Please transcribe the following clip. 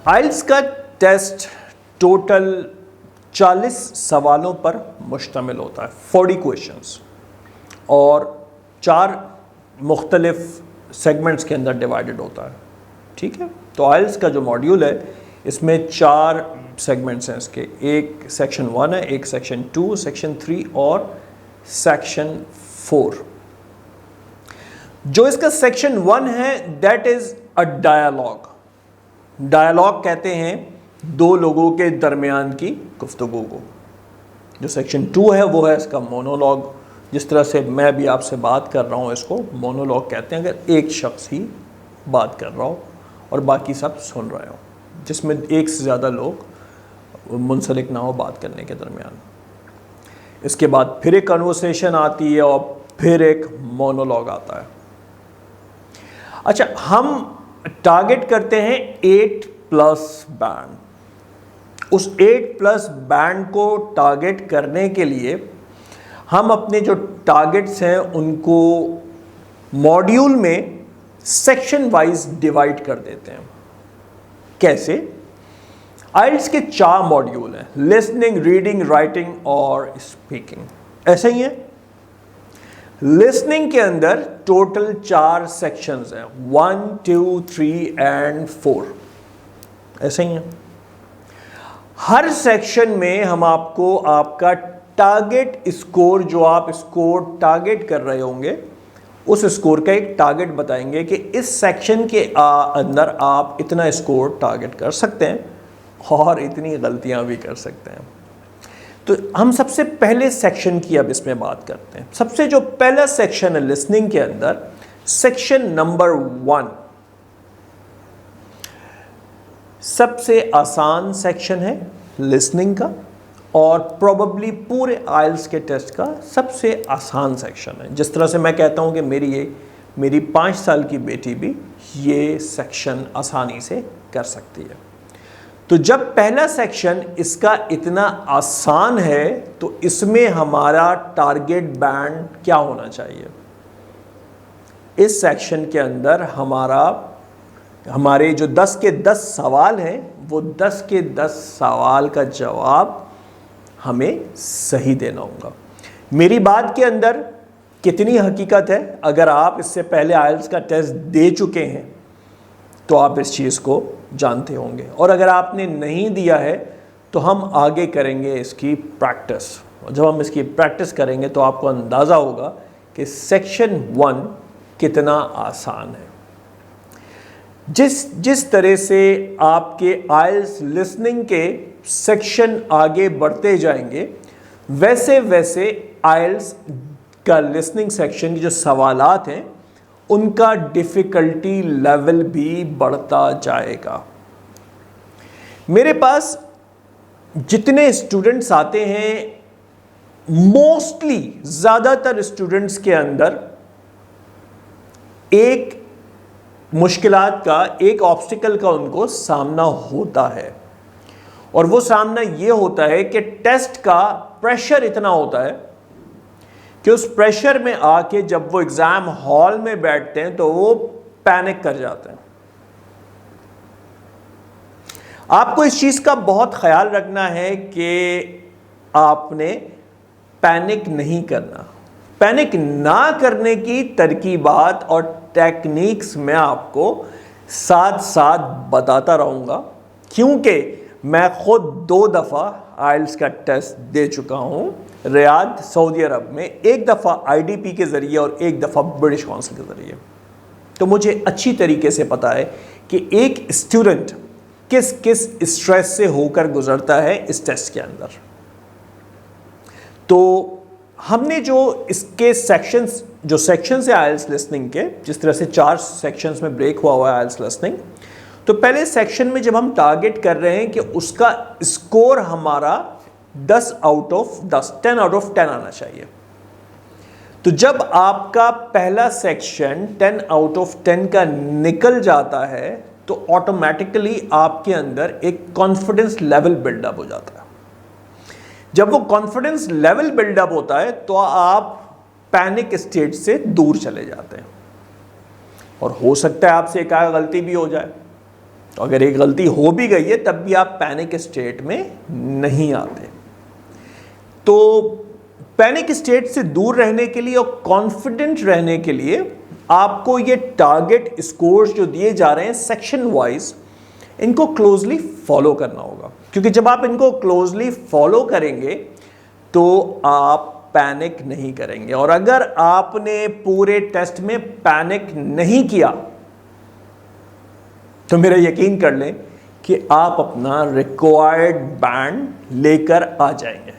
आइल्स का test total 40 सवालों पर मुश्तमिल होता है, 40 क्वेश्चंस, और 4 मुख्तलिफ सेगमेंट्स के अंदर डिवाइडेड होता है। ठीक है, तो आइल्स का जो मॉड्यूल है इसमें 4 सेगमेंट्स हैं इसके, एक सेक्शन 1 है, एक सेक्शन 2, सेक्शन 3 और सेक्शन 4। जो इसका सेक्शन 1 है that is a dialogue. Dialogue कहते हैं दो लोगों के दरमियान की गुफ्तगू को। जो सेक्शन 2 है वो है इसका मोनोलॉग, जिस तरह से मैं भी आपसे बात कर रहा हूँ इसको मोनोलॉग कहते हैं, अगर एक शख्स ही बात कर रहा हो और बाकी सब सुन रहे हो, जिसमें एक से ज़्यादा लोग मुंसलिक ना हो बात करने के दरमियान। इसके बाद फिर एक कन्वर्सेशन आती है और फिर एक मोनोलॉग आता है। अच्छा, हम टारगेट करते हैं 8+ बैंड। उस 8+ बैंड को टारगेट करने के लिए हम अपने जो टारगेट्स हैं उनको मॉड्यूल में सेक्शन वाइज डिवाइड कर देते हैं। कैसे? आइल्स के 4 मॉड्यूल हैं, लिसनिंग, रीडिंग, राइटिंग और स्पीकिंग। ऐसा ही है। लिसनिंग के अंदर टोटल 4 सेक्शंस हैं, 1, 2, 3 एंड 4। ऐसा ही है। हर सेक्शन में हम आपको आपका टारगेट स्कोर, जो आप स्कोर टारगेट कर रहे होंगे, उस स्कोर का एक टारगेट बताएंगे कि इस सेक्शन के अंदर आप इतना स्कोर टारगेट कर सकते हैं और इतनी गलतियां भी कर सकते हैं। तो हम सबसे पहले सेक्शन की अब इसमें बात करते हैं। सबसे जो पहला सेक्शन है लिसनिंग के अंदर, सेक्शन नंबर 1 सबसे आसान सेक्शन है लिसनिंग का, और प्रोबेबली पूरे आइल्स के टेस्ट का सबसे आसान सेक्शन है। जिस तरह से मैं कहता हूं कि मेरी 5 साल की बेटी भी ये सेक्शन आसानी से कर सकती है। तो जब पहला सेक्शन इसका इतना आसान है तो इसमें हमारा टारगेट बैंड क्या होना चाहिए? इस सेक्शन के अंदर हमारे जो 10 के 10 सवाल हैं वो 10 के 10 सवाल का जवाब हमें सही देना होगा। मेरी बात के अंदर कितनी हकीकत है, अगर आप इससे पहले आइल्स का टेस्ट दे चुके हैं तो आप इस चीज़ को जानते होंगे, और अगर आपने नहीं दिया है तो हम आगे करेंगे इसकी प्रैक्टिस। और जब हम इसकी प्रैक्टिस करेंगे तो आपको अंदाज़ा होगा कि सेक्शन 1 कितना आसान है। जिस तरह से आपके आइल्स लिसनिंग के सेक्शन आगे बढ़ते जाएंगे, वैसे वैसे आइल्स का लिसनिंग सेक्शन की जो सवालात हैं उनका डिफ़िकल्टी लेवल भी बढ़ता जाएगा। मेरे पास जितने स्टूडेंट्स आते हैं, मोस्टली ज़्यादातर स्टूडेंट्स के अंदर एक मुश्किलात का, एक ऑब्स्टिकल का उनको सामना होता है, और वो सामना ये होता है कि टेस्ट का प्रेशर इतना होता है कि उस प्रेशर में आके जब वो एग्ज़ाम हॉल में बैठते हैं तो वो पैनिक कर जाते हैं। आपको इस चीज़ का बहुत ख्याल रखना है कि आपने पैनिक नहीं करना। पैनिक ना करने की तरकीबात और टेक्निक्स मैं आपको साथ साथ बताता रहूँगा, क्योंकि मैं ख़ुद 2 दफ़ा आइल्स का टेस्ट दे चुका हूँ, रियाद सऊदी अरब में, एक दफ़ा IDP के ज़रिए और एक दफ़ा ब्रिटिश काउंसिल के ज़रिए। तो मुझे अच्छी तरीके से पता है कि एक स्टूडेंट किस किस स्ट्रेस से होकर गुज़रता है इस टेस्ट के अंदर। तो हमने जो इसके सेक्शंस, जो सेक्शंस है आइल्स लिसनिंग के, जिस तरह से 4 सेक्शंस में ब्रेक हुआ है आइल्स लिसनिंग, तो पहले सेक्शन में जब हम टारगेट कर रहे हैं कि उसका स्कोर हमारा 10 आउट ऑफ 10, 10 आउट ऑफ 10 आना चाहिए। तो जब आपका पहला सेक्शन 10 आउट ऑफ 10 का निकल जाता है तो ऑटोमेटिकली आपके अंदर एक कॉन्फिडेंस लेवल बिल्डअप हो जाता है। जब वो कॉन्फिडेंस लेवल बिल्डअप होता है तो आप पैनिक स्टेट से दूर चले जाते हैं, और हो सकता है आपसे एक गलती भी हो जाए। तो अगर एक गलती हो भी गई है तब भी आप पैनिक स्टेट में नहीं आते। तो पैनिक स्टेट से दूर रहने के लिए और कॉन्फिडेंट रहने के लिए आपको ये टारगेट स्कोर्स जो दिए जा रहे हैं सेक्शन वाइज, इनको क्लोजली फॉलो करना होगा, क्योंकि जब आप इनको क्लोजली फॉलो करेंगे तो आप पैनिक नहीं करेंगे। और अगर आपने पूरे टेस्ट में पैनिक नहीं किया तो मेरा यकीन कर लें कि आप अपना रिक्वायर्ड बैंड लेकर आ जाएंगे।